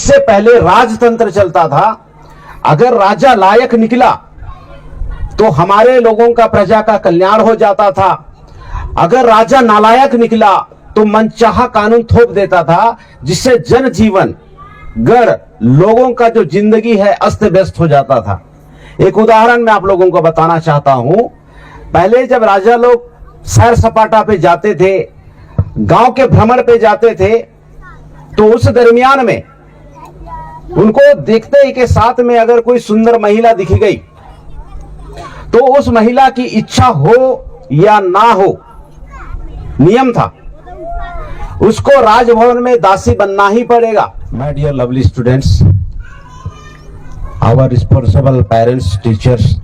इससे पहले राजतंत्र चलता था। अगर राजा लायक निकला तो हमारे लोगों का, प्रजा का कल्याण हो जाता था। अगर राजा नालायक निकला तो मनचाहा कानून थोप देता था, जिससे जनजीवन, गढ़, लोगों का जो जिंदगी है अस्त व्यस्त हो जाता था। एक उदाहरण मैं आप लोगों को बताना चाहता हूं। पहले जब राजा लोग सैर सपाटा पे जाते थे, गांव के भ्रमण पे जाते थे, तो उस दरमियान में उनको देखते ही के साथ में अगर कोई सुंदर महिला दिख गई तो उस महिला की इच्छा हो या ना हो, नियम था, उसको राजभवन में दासी बनना ही पड़ेगा। My dear lovely students, our responsible parents, teachers,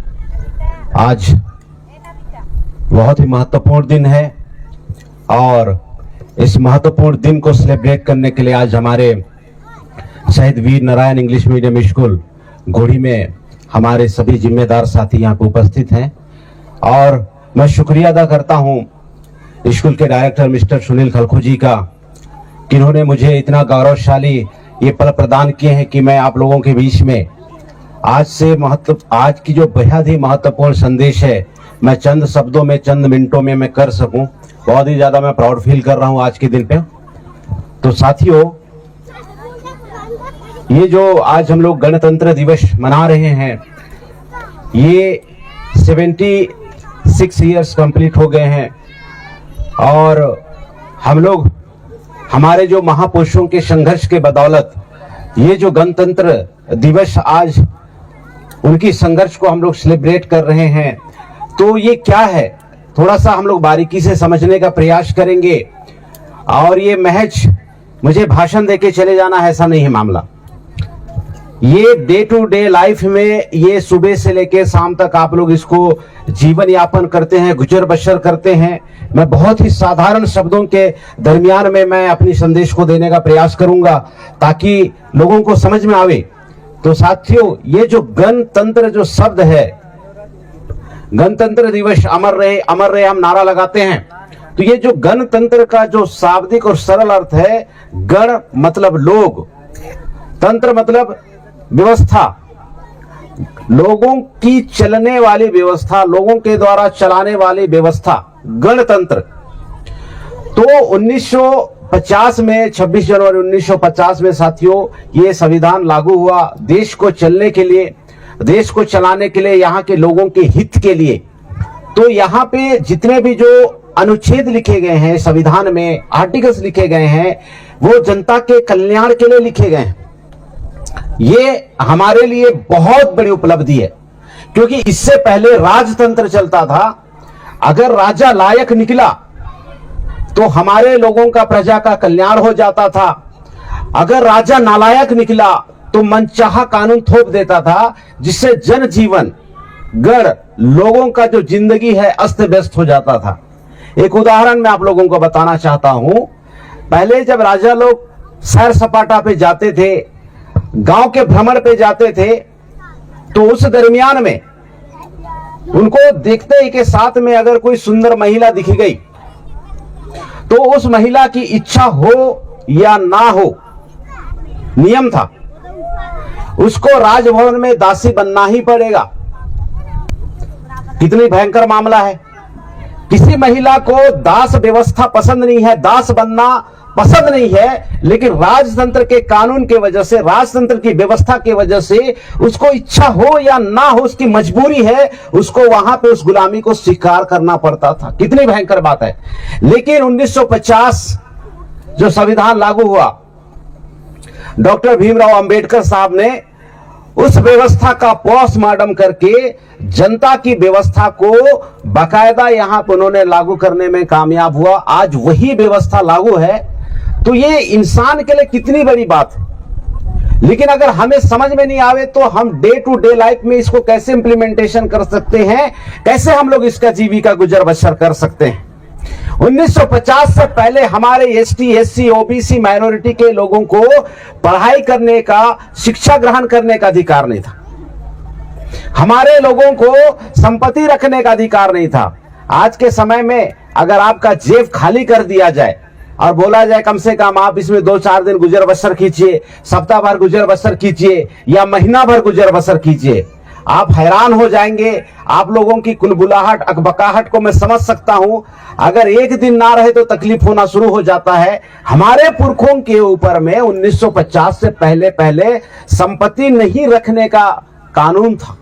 आज बहुत ही महत्वपूर्ण दिन है और इस महत्वपूर्ण दिन को सेलिब्रेट करने के लिए आज हमारे शहीद Veer Narayan English medium school घोड़ी में हमारे सभी जिम्मेदार साथी यहाँ पे उपस्थित हैं। और मैं शुक्रिया अदा करता हूँ स्कूल के डायरेक्टर मिस्टर सुनील खलखो जी का, जिन्होंने मुझे इतना गौरवशाली ये पल प्रदान किए हैं कि मैं आप लोगों के बीच में आज की जो बेहद ही महत्वपूर्ण संदेश है, मैं चंद शब्दों में, चंद मिनटों में मैं कर सकूं। बहुत ही ज्यादा मैं प्राउड फील कर रहा हूं आज के दिन पे। तो साथियों, ये जो आज हम लोग गणतंत्र दिवस मना रहे हैं, ये 76 ईयर्स कंप्लीट हो गए हैं और हम लोग हमारे जो महापुरुषों के संघर्ष के बदौलत ये जो गणतंत्र दिवस आज उनकी संघर्ष को हम लोग सेलिब्रेट कर रहे हैं। तो ये क्या है, थोड़ा सा हम लोग बारीकी से समझने का प्रयास करेंगे। और ये महज मुझे भाषण देके चले जाना है, ऐसा नहीं है मामला। ये डे टू डे लाइफ में, ये सुबह से लेके शाम तक आप लोग इसको जीवन यापन करते हैं, गुजर बसर करते हैं। मैं बहुत ही साधारण शब्दों के दरमियान में मैं अपनी संदेश को देने का प्रयास करूंगा ताकि लोगों को समझ में आवे। तो साथियों, ये जो गणतंत्र जो शब्द है, गणतंत्र दिवस अमर रहे, अमर रहे हम नारा लगाते हैं। तो ये जो गणतंत्र का जो शाब्दिक और सरल अर्थ है, गण मतलब लोग, तंत्र मतलब व्यवस्था, लोगों की चलने वाली व्यवस्था, लोगों के द्वारा चलाने वाली व्यवस्था, गणतंत्र। तो 1950 में, 26 जनवरी 1950 में साथियों, ये संविधान लागू हुआ देश को चलने के लिए, देश को चलाने के लिए, यहाँ के लोगों के हित के लिए। तो यहाँ पे जितने भी जो अनुच्छेद लिखे गए हैं संविधान में, आर्टिकल्स लिखे गए हैं, वो जनता के कल्याण के लिए लिखे गए हैं। ये हमारे लिए बहुत बड़ी उपलब्धि है, क्योंकि इससे पहले राजतंत्र चलता था। अगर राजा लायक निकला तो हमारे लोगों का, प्रजा का कल्याण हो जाता था। अगर राजा नालायक निकला तो मनचाहा कानून थोप देता था, जिससे जनजीवन, गढ़, लोगों का जो जिंदगी है अस्त व्यस्त हो जाता था। एक उदाहरण मैं आप लोगों को बताना चाहता हूं। पहले जब राजा लोग सैर सपाटा पे जाते थे, गांव के भ्रमण पे जाते थे, तो उस दरमियान में उनको देखते ही के साथ में अगर कोई सुंदर महिला दिख गई तो उस महिला की इच्छा हो या ना हो, नियम था, उसको राजभवन में दासी बनना ही पड़ेगा। कितनी भयंकर मामला है। किसी महिला को दास व्यवस्था पसंद नहीं है, दास बनना पसंद नहीं है, लेकिन राजतंत्र के कानून के वजह से, राजतंत्र की व्यवस्था की वजह से उसको इच्छा हो या ना हो, उसकी मजबूरी है, उसको वहां पे उस गुलामी को स्वीकार करना पड़ता था। कितनी भयंकर बात है। लेकिन 1950 जो संविधान लागू हुआ, डॉक्टर भीमराव अंबेडकर साहब ने उस व्यवस्था का पोस्टमार्टम करके जनता की व्यवस्था को बाकायदा यहां पर उन्होंने लागू करने में कामयाब हुआ। आज वही व्यवस्था लागू है। तो ये इंसान के लिए कितनी बड़ी बात है। लेकिन अगर हमें समझ में नहीं आवे तो हम डे टू डे लाइफ में इसको कैसे इंप्लीमेंटेशन कर सकते हैं, कैसे हम लोग इसका जीविका गुजर बसर कर सकते हैं। 1950 से पहले हमारे एसटी, एससी, ओबीसी माइनॉरिटी के लोगों को पढ़ाई करने का, शिक्षा ग्रहण करने का अधिकार नहीं था। हमारे लोगों को संपत्ति रखने का अधिकार नहीं था। आज के समय में अगर आपका जेब खाली कर दिया जाए, और बोला जाए कम से कम आप इसमें 2-4 दिन गुजर बसर कीजिए, सप्ताह भर गुजर बसर कीजिए या महीना भर गुजर बसर कीजिए, आप हैरान हो जाएंगे। आप लोगों की कुलबुलाहट, अकबकाहट को मैं समझ सकता हूं। अगर एक दिन ना रहे तो तकलीफ होना शुरू हो जाता है। हमारे पुरखों के ऊपर में 1950 से पहले पहले संपत्ति नहीं रखने का कानून था,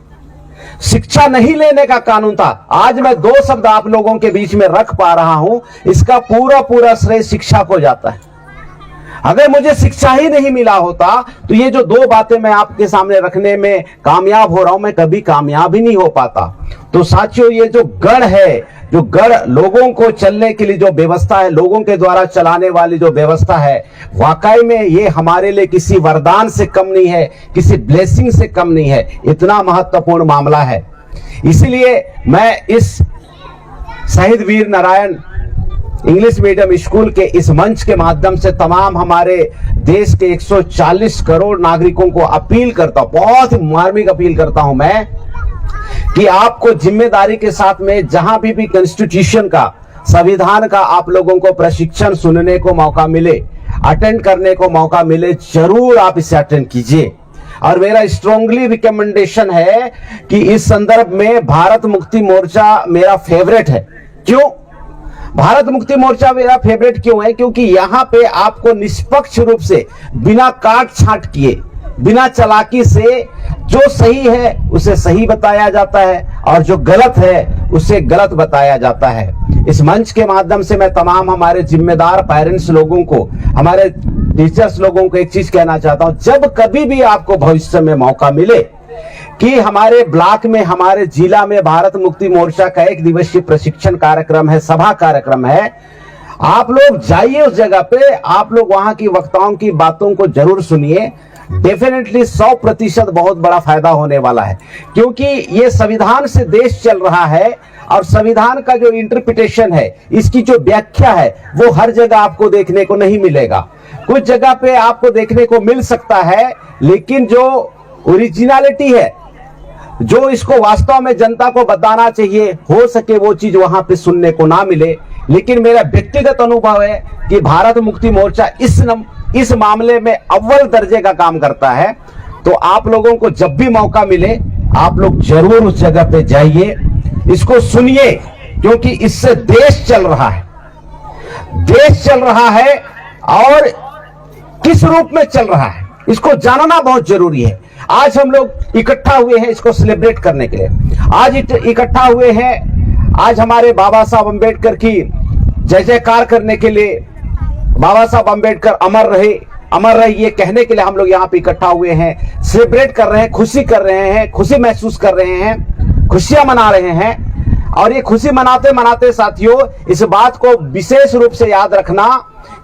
शिक्षा नहीं लेने का कानून था। आज मैं 2 शब्द आप लोगों के बीच में रख पा रहा हूं, इसका पूरा पूरा श्रेय शिक्षा को जाता है। अगर मुझे शिक्षा ही नहीं मिला होता तो ये जो 2 बातें मैं आपके सामने रखने में कामयाब हो रहा हूं, मैं कभी कामयाब ही नहीं हो पाता। तो साथियों, ये जो गढ़ है, जो गढ़ लोगों को चलने के लिए जो व्यवस्था है, लोगों के द्वारा चलाने वाली जो व्यवस्था है, वाकई में ये हमारे लिए किसी वरदान से कम नहीं है, किसी ब्लेसिंग से कम नहीं है। इतना महत्वपूर्ण मामला है। इसीलिए मैं इस शहीद Veer Narayan English medium school के इस मंच के माध्यम से तमाम हमारे देश के 140 करोड़ नागरिकों को अपील करता हूं, बहुत मार्मिक अपील करता हूं मैं, कि आपको जिम्मेदारी के साथ में जहां भी कॉन्स्टिट्यूशन का, संविधान का आप लोगों को प्रशिक्षण सुनने को मौका मिले, अटेंड करने को मौका मिले, जरूर आप इसे अटेंड कीजिए। और मेरा स्ट्रांगली रिकमेंडेशन है कि इस संदर्भ में भारत मुक्ति मोर्चा मेरा फेवरेट है। क्यों भारत मुक्ति मोर्चा मेरा फेवरेट क्यों है? क्योंकि यहां पे आपको निष्पक्ष रूप से, बिना काट छांट किए, बिना चालाकी से जो सही है उसे सही बताया जाता है और जो गलत है उसे गलत बताया जाता है। इस मंच के माध्यम से मैं तमाम हमारे जिम्मेदार पेरेंट्स लोगों को, हमारे टीचर्स लोगों को एक चीज कहना चाहता हूं, जब कभी भी आपको भविष्य में मौका मिले कि हमारे ब्लॉक में, हमारे जिला में भारत मुक्ति मोर्चा का 1 दिवसीय प्रशिक्षण कार्यक्रम है, सभा कार्यक्रम है, आप लोग जाइए उस जगह पे, आप लोग वहां की वक्ताओं की बातों को जरूर सुनिए। डेफिनेटली 100% बहुत बड़ा फायदा होने वाला है, क्योंकि ये संविधान से देश चल रहा है और संविधान का जो इंटरप्रिटेशन है, इसकी जो व्याख्या है, वो हर जगह आपको देखने को नहीं मिलेगा। कुछ जगह पे आपको देखने को मिल सकता है, लेकिन जो ओरिजिनलिटी है, जो इसको वास्तव में जनता को बताना चाहिए, हो सके वो चीज वहां पे सुनने को ना मिले। लेकिन मेरा व्यक्तिगत अनुभव है कि भारत मुक्ति मोर्चा इस मामले में अव्वल दर्जे का काम करता है। तो आप लोगों को जब भी मौका मिले, आप लोग जरूर उस जगह पे जाइए, इसको सुनिए, क्योंकि इससे देश चल रहा है, देश चल रहा है और किस रूप में चल रहा है इसको जानना बहुत जरूरी है। आज हम लोग इकट्ठा हुए हैं इसको सेलिब्रेट करने के लिए, आज इकट्ठा हुए हैं, आज हमारे बाबा साहब अंबेडकर की जय जयकार करने के लिए, बाबा साहब अंबेडकर अमर रहे, अमर रहिए कहने के लिए हम लोग यहाँ पे इकट्ठा हुए हैं, सेलिब्रेट कर रहे हैं, खुशी कर रहे हैं, खुशी महसूस कर रहे हैं, खुशियां मना रहे हैं। और ये खुशी मनाते मनाते साथियों, इस बात को विशेष रूप से याद रखना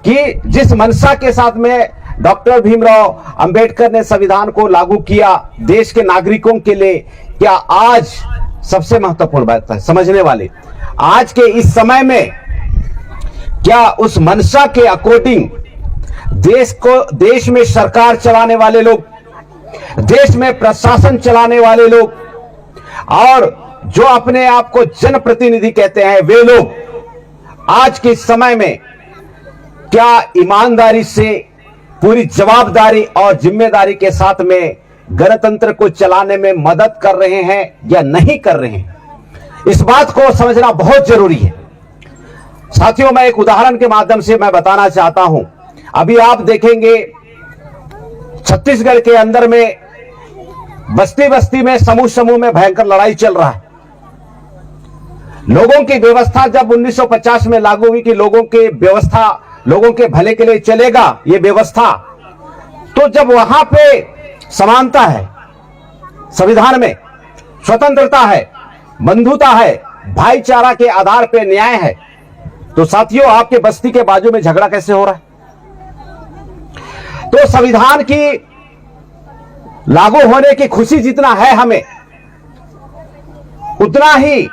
कि जिस मंशा के साथ में डॉक्टर भीमराव अंबेडकर ने संविधान को लागू किया देश के नागरिकों के लिए, क्या आज सबसे महत्वपूर्ण बात है समझने वाली, आज के इस समय में क्या उस मंशा के अकॉर्डिंग देश में सरकार चलाने वाले लोग, देश में प्रशासन चलाने वाले लोग और जो अपने आप को जनप्रतिनिधि कहते हैं, वे लोग आज के समय में क्या ईमानदारी से, पूरी जवाबदारी और जिम्मेदारी के साथ में गणतंत्र को चलाने में मदद कर रहे हैं या नहीं कर रहे हैं, इस बात को समझना बहुत जरूरी है। साथियों, मैं एक उदाहरण के माध्यम से मैं बताना चाहता हूं। अभी आप देखेंगे छत्तीसगढ़ के अंदर में बस्ती बस्ती में, समूह समूह में भयंकर लड़ाई चल रहा है। लोगों की व्यवस्था जब 1950 में लागू हुई कि लोगों की व्यवस्था लोगों के भले के लिए चलेगा, ये व्यवस्था, तो जब वहां पे समानता है, संविधान में स्वतंत्रता है, बंधुता है, भाईचारा के आधार पे न्याय है, तो साथियों आपके बस्ती के बाजू में झगड़ा कैसे हो रहा है? तो संविधान की लागू होने की खुशी जितना है हमें, उतना ही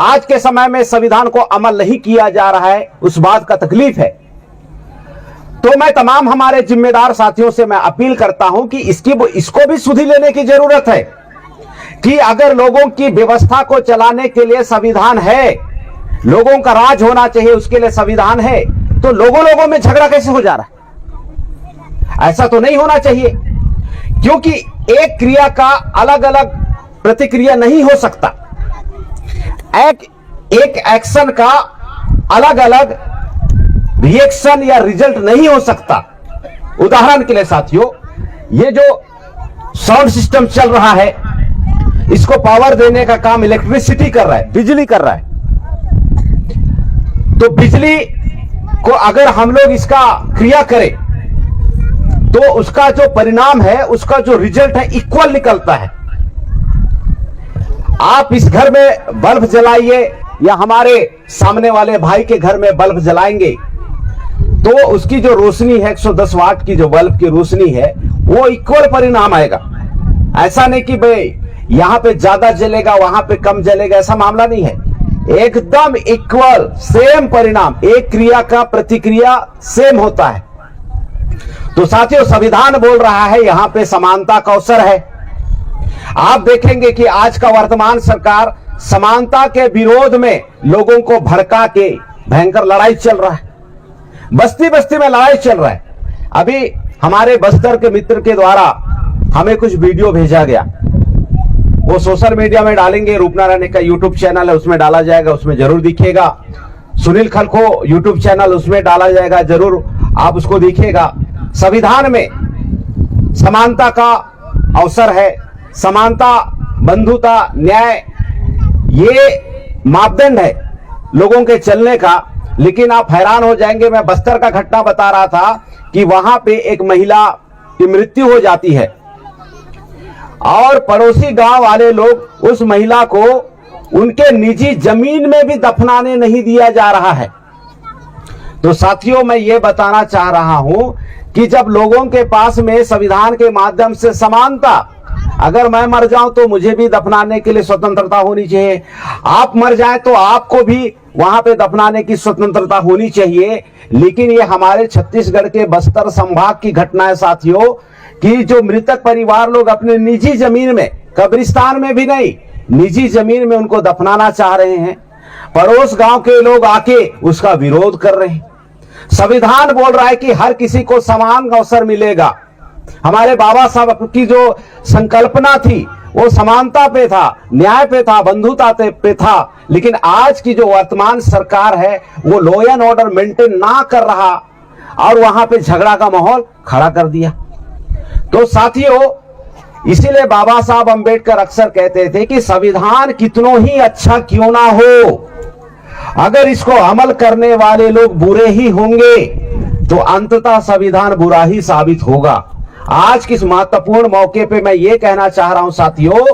आज के समय में संविधान को अमल नहीं किया जा रहा है, उस बात का तकलीफ है। तो मैं तमाम हमारे जिम्मेदार साथियों से मैं अपील करता हूं कि इसको भी सुधि लेने की जरूरत है कि अगर लोगों की व्यवस्था को चलाने के लिए संविधान है, लोगों का राज होना चाहिए उसके लिए संविधान है, तो लोगों लोगों में झगड़ा कैसे हो जा रहा है? ऐसा तो नहीं होना चाहिए, क्योंकि एक क्रिया का अलग अलग प्रतिक्रिया नहीं हो सकता। एक एक्शन का अलग अलग रिएक्शन या रिजल्ट नहीं हो सकता। उदाहरण के लिए साथियों, ये जो साउंड सिस्टम चल रहा है, इसको पावर देने का काम इलेक्ट्रिसिटी कर रहा है, बिजली कर रहा है। तो बिजली को अगर हम लोग इसका क्रिया करें तो उसका जो परिणाम है, उसका जो रिजल्ट है, इक्वल निकलता है। आप इस घर में बल्ब जलाइए या हमारे सामने वाले भाई के घर में बल्ब जलाएंगे, तो उसकी जो रोशनी है 110 वाट की जो बल्ब की रोशनी है, वो इक्वल परिणाम आएगा। ऐसा नहीं कि भाई यहां पे ज्यादा जलेगा वहां पे कम जलेगा, ऐसा मामला नहीं है। एकदम इक्वल सेम परिणाम, एक क्रिया का प्रतिक्रिया सेम होता है। तो साथियों, संविधान बोल रहा है यहां पे समानता का अवसर है। आप देखेंगे कि आज का वर्तमान सरकार समानता के विरोध में लोगों को भड़का के भयंकर लड़ाई चल रहा है, बस्ती बस्ती में लड़ाई चल रहा है। अभी हमारे बस्तर के मित्र के द्वारा हमें कुछ वीडियो भेजा गया, वो सोशल मीडिया में डालेंगे। रूपनारायण का यूट्यूब चैनल है, उसमें डाला जाएगा, उसमें जरूर दिखेगा। सुनील खलखो यूट्यूब चैनल, उसमें डाला जाएगा, जरूर आप उसको देखिएगा। संविधान में समानता का अवसर है, समानता, बंधुता, न्याय, ये मापदंड है लोगों के चलने का। लेकिन आप हैरान हो जाएंगे, मैं बस्तर का घटना बता रहा था कि वहां पे एक महिला की मृत्यु हो जाती है और पड़ोसी गांव वाले लोग उस महिला को उनके निजी जमीन में भी दफनाने नहीं दिया जा रहा है। तो साथियों, मैं ये बताना चाह रहा हूं कि जब लोगों के पास में संविधान के माध्यम से समानता, अगर मैं मर जाऊं तो मुझे भी दफनाने के लिए स्वतंत्रता होनी चाहिए, आप मर जाएं तो आपको भी वहां पे दफनाने की स्वतंत्रता होनी चाहिए। लेकिन ये हमारे छत्तीसगढ़ के बस्तर संभाग की घटना है साथियों, कि जो मृतक परिवार लोग अपने निजी जमीन में, कब्रिस्तान में भी नहीं, निजी जमीन में उनको दफनाना चाह रहे हैं। पड़ोस गांव के लोग आके उसका विरोध कर रहे हैं। संविधान बोल रहा है कि हर किसी को समान अवसर मिलेगा। हमारे बाबा साहब की जो संकल्पना थी वो समानता पे था, न्याय पे था, बंधुता पे था। लेकिन आज की जो वर्तमान सरकार है वो लॉ एंड ऑर्डर मेंटेन ना कर रहा और वहां पे झगड़ा का माहौल खड़ा कर दिया। तो साथियों, इसीलिए बाबा साहब अंबेडकर अक्सर कहते थे कि संविधान कितनों ही अच्छा क्यों ना हो, अगर इसको अमल करने वाले लोग बुरे ही होंगे तो अंततः संविधान बुरा ही साबित होगा। आज किस महत्वपूर्ण मौके पे मैं ये कहना चाह रहा हूं साथियों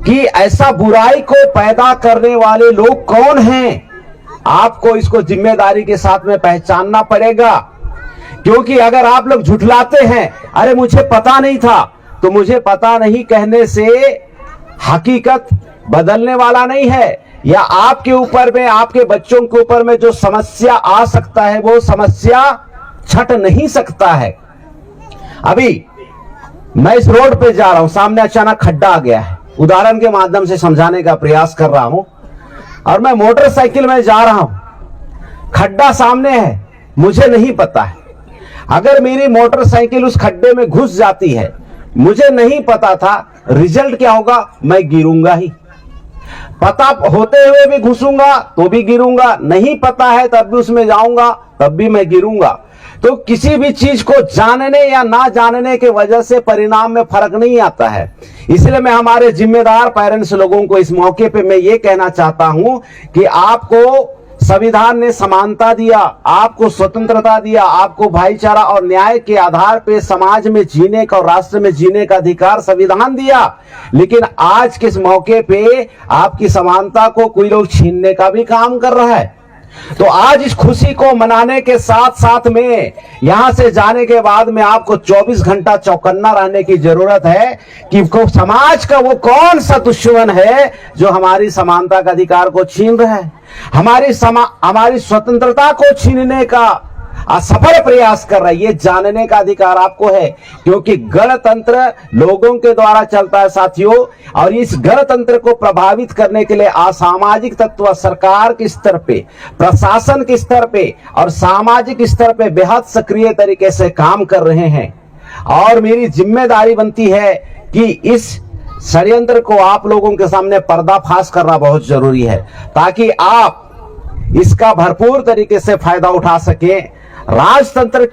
कि ऐसा बुराई को पैदा करने वाले लोग कौन हैं, आपको इसको जिम्मेदारी के साथ में पहचानना पड़ेगा। क्योंकि अगर आप लोग झुठलाते हैं, अरे मुझे पता नहीं था, तो मुझे पता नहीं कहने से हकीकत बदलने वाला नहीं है, या आपके ऊपर में, आपके बच्चों के ऊपर में जो समस्या आ सकता है वो समस्या छट नहीं सकता है। अभी मैं इस रोड पे जा रहा हूं, सामने अचानक खड्डा आ गया है, उदाहरण के माध्यम से समझाने का प्रयास कर रहा हूं। और मैं मोटरसाइकिल में जा रहा हूं, खड्डा सामने है, मुझे नहीं पता है। अगर मेरी मोटरसाइकिल उस खड्डे में घुस जाती है, मुझे नहीं पता था, रिजल्ट क्या होगा, मैं गिरूंगा ही। पता होते हुए भी घुसूंगा तो भी गिरूंगा, नहीं पता है तब भी उसमें जाऊंगा तब भी मैं गिरूंगा। तो किसी भी चीज को जानने या ना जानने के वजह से परिणाम में फर्क नहीं आता है। इसलिए मैं हमारे जिम्मेदार पेरेंट्स लोगों को इस मौके पे मैं ये कहना चाहता हूं कि आपको संविधान ने समानता दिया, आपको स्वतंत्रता दिया, आपको भाईचारा और न्याय के आधार पे समाज में जीने का और राष्ट्र में जीने का अधिकार संविधान दिया। लेकिन आज के इस मौके पे आपकी समानता को कोई लोग छीनने का भी काम कर रहा है। तो आज इस खुशी को मनाने के साथ साथ में यहां से जाने के बाद में आपको 24 घंटा चौकन्ना रहने की जरूरत है कि समाज का वो कौन सा दुश्मन है जो हमारी समानता का अधिकार को छीन रहा है, हमारी स्वतंत्रता को छीनने का असफल प्रयास कर रहा है, ये जानने का अधिकार आपको है, क्योंकि गणतंत्र लोगों के द्वारा चलता है साथियों। और इस गणतंत्र को प्रभावित करने के लिए असामाजिक तत्व सरकार के स्तर पे, प्रशासन के स्तर पे और सामाजिक स्तर पे बेहद सक्रिय तरीके से काम कर रहे हैं। और मेरी जिम्मेदारी बनती है कि इस षड्यंत्र को आप लोगों के सामने पर्दाफाश करना बहुत जरूरी है, ताकि आप इसका भरपूर तरीके से फायदा उठा सके। राजतंत्र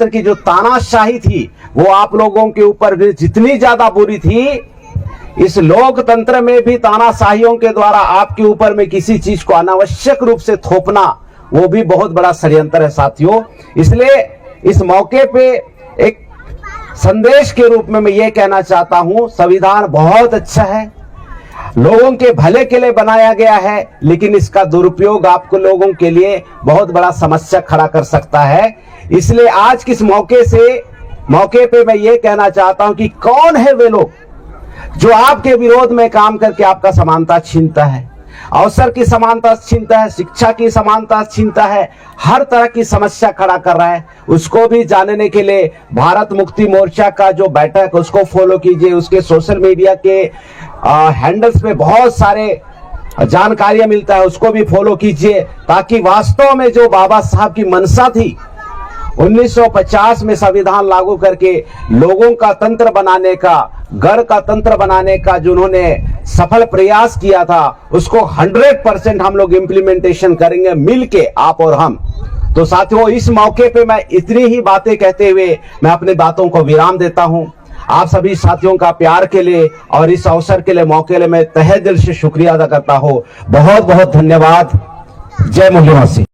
की जो तानाशाही थी वो आप लोगों के ऊपर भी जितनी ज्यादा बुरी थी, इस लोकतंत्र में भी तानाशाहियों के द्वारा आपके ऊपर में किसी चीज को अनावश्यक रूप से थोपना वो भी बहुत बड़ा षड्यंत्र है साथियों। इसलिए इस मौके पे एक संदेश के रूप में मैं ये कहना चाहता हूं, संविधान बहुत अच्छा है, लोगों के भले के लिए बनाया गया है, लेकिन इसका दुरुपयोग आपको लोगों के लिए बहुत बड़ा समस्या खड़ा कर सकता है। इसलिए आज किस मौके पे मैं ये कहना चाहता हूं कि कौन है वे लोग जो आपके विरोध में काम करके आपका समानता छीनता है, अवसर की समानता छीनता है, शिक्षा की समानता छीनता है, हर तरह की समस्या खड़ा कर रहा है। उसको भी जानने के लिए भारत मुक्ति मोर्चा का जो बैठक उसको फॉलो कीजिए, उसके सोशल मीडिया के हैंडल्स पे बहुत सारे जानकारियां मिलता है, उसको भी फॉलो कीजिए, ताकि वास्तव में जो बाबा साहब की मंशा थी 1950 में संविधान लागू करके लोगों का तंत्र बनाने का, गढ़ का तंत्र बनाने का जो उन्होंने सफल प्रयास किया था, उसको 100% हम लोग इम्प्लीमेंटेशन करेंगे मिलके, आप और हम। तो साथियों, इस मौके पे मैं इतनी ही बातें कहते हुए मैं अपनी बातों को विराम देता हूं। आप सभी साथियों का प्यार के लिए और इस अवसर के लिए, मौके के लिए मैं तहे दिल से शुक्रिया अदा करता हूं। बहुत बहुत धन्यवाद। जय मूल्यवासी।